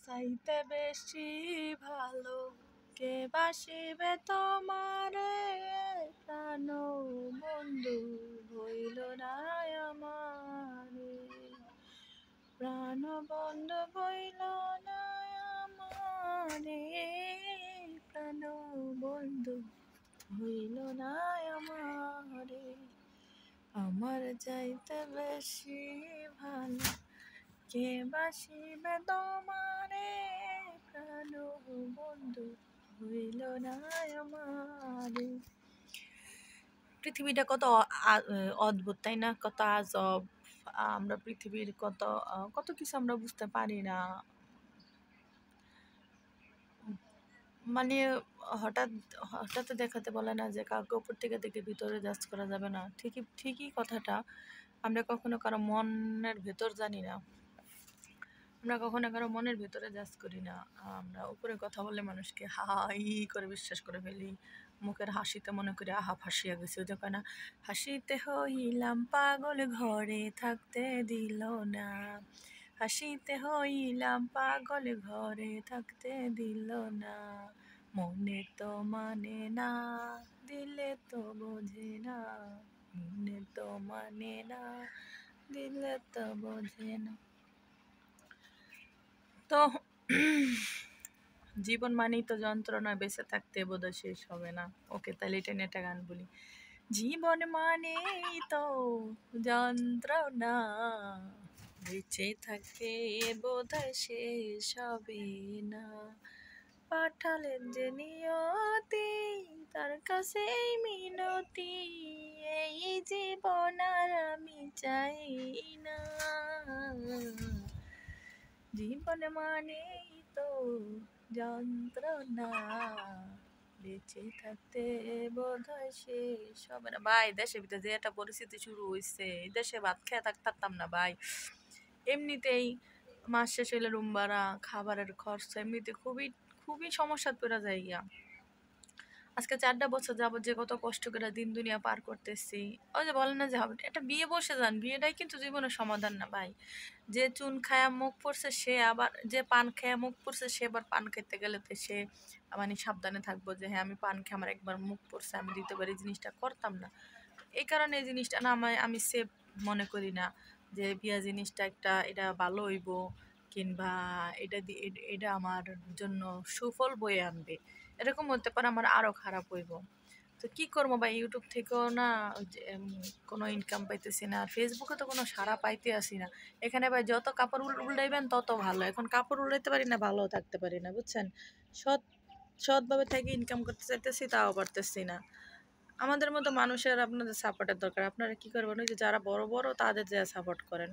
চাইতে বেশি ভালো কে বাসিবে তোমারে, প্রাণ বন্ধু হইল না আমারে, প্রাণ বন্ধু হইল না আমারে, প্রাণ বন্ধু হইল না আমারে, আমার চাইতে বেশি ভালো কে বাসিবে তোমারে, প্রাণ বন্ধু হইল না আমারে। পৃথিবীটা কত অদ্ভুত, তাই না? কত আজব। আমরা পৃথিবীর কত কত কিছু আমরা বুঝতে পারি না। মানে হঠাৎ হঠাৎ দেখাতে বলে না যে কাউকে উপর থেকে দেখে ভিতরে জাজ করা যাবে না। ঠিকই কথাটা। আমরা কখনো কারো মনের ভেতর জানি না। আমরা কখনো কারো মনের ভেতরে জাজ করি না। আমরা উপরে কথা বলে মানুষকে হাই করে বিশ্বাস করে ফেলি। মুখের হাসিতে মনে করি আহা ফাঁসিয়া গেছে, ওই যে কয় না, হাসিতে হইলাম পাগল ঘরে থাকতে দিল না, হাসিতে হইলাম পাগল ঘরে থাকতে দিল না, মনে তো মানে না দিলে তো বোঝে না, মনে তো মানে না দিলে তো বোঝে না। তো জীবন মানেই তো যন্ত্রণা, বেঁচে থাকতে বোধহয় শেষ হবে না। ওকে, তাহলে এটা নিয়ে একটা গান বলি। জীবন মানেই তো যন্ত্রণা, বেঁচে থাকতে বোধহয় শেষ হবে না, পাঠালেন যে নিয়তি তার কাছে মিনতি, এই জীবন আর আমি চাই না, জীবন মানেই তো যন্ত্রণা, বেঁচে থাকতে বোধহয় শেষ হবে না। ভাই দেশের ভিতরে যে একটা পরিস্থিতি শুরু হয়েছে, দেশে ভাত খেয়ে থাকতাম না ভাই। এমনিতেই মাস শেষ হইলে রুম ভাড়া, খাবারের খরচ, এমনিতে খুবই খুবই সমস্যা পড়া যায় গিয়া। আজকে 4টা বছর যাবত যে কত কষ্ট করে দিন দুনিয়া পার করতেছি। ওই যে বলে না যে হবে একটা বিয়ে বসে যান, বিয়েটাই কিন্তু জীবনের সমাধান না ভাই। যে চুন খায়া মুখ পড়ছে সে আবার, যে পান খায়া মুখ পড়ছে সে আবার পান খাইতে গেলে তো সে মানে সাবধানে থাকবো যে হ্যাঁ আমি পান খেয়ে আমার একবার মুখ পড়ছে, আমি দ্বিতীয়বার এই জিনিসটা করতাম না। এই কারণে এই জিনিসটা না আমি সেফ মনে করি না যে বিয়া জিনিসটা একটা এটা ভালো হইব, কিংবা এটা আমার জন্য সুফল বয়ে আনবে, এরকম হতে পারে আমার আরো খারাপ হইব। তো কি করবো ভাই, ইউটিউব থেকেও না ওই যে, কোনো ইনকাম পাইতেছি না, আর ফেসবুকে তো কোনো সাড়া পাইতে আসি না। এখানে ভাই যত কাপড় উল্টাইবেন তত ভালো, এখন কাপড় উল্টাইতে পারি না, ভালো থাকতে পারি না, বুঝছেন? সৎ সৎভাবে থেকে ইনকাম করতে চাইতেছি, তাও পারতেছি না। আমাদের মতো মানুষের আপনাদের সাপোর্টের দরকার। আপনারা কি করবেন, ওই যে যারা বড় বড় তাদের যা সাপোর্ট করেন,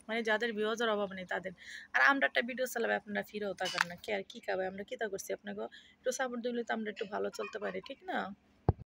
মানে যাদের ভিউজের অভাব নেই তাদের। আর আমরা একটা ভিডিও চালাবে আপনারা ফিরেও তাকান না, কে আর কি খাবে, আমরা কি তা করছি আপনাকে একটু সাপোর্ট দিলে তো আমরা একটু ভালো চলতে পারি, ঠিক না?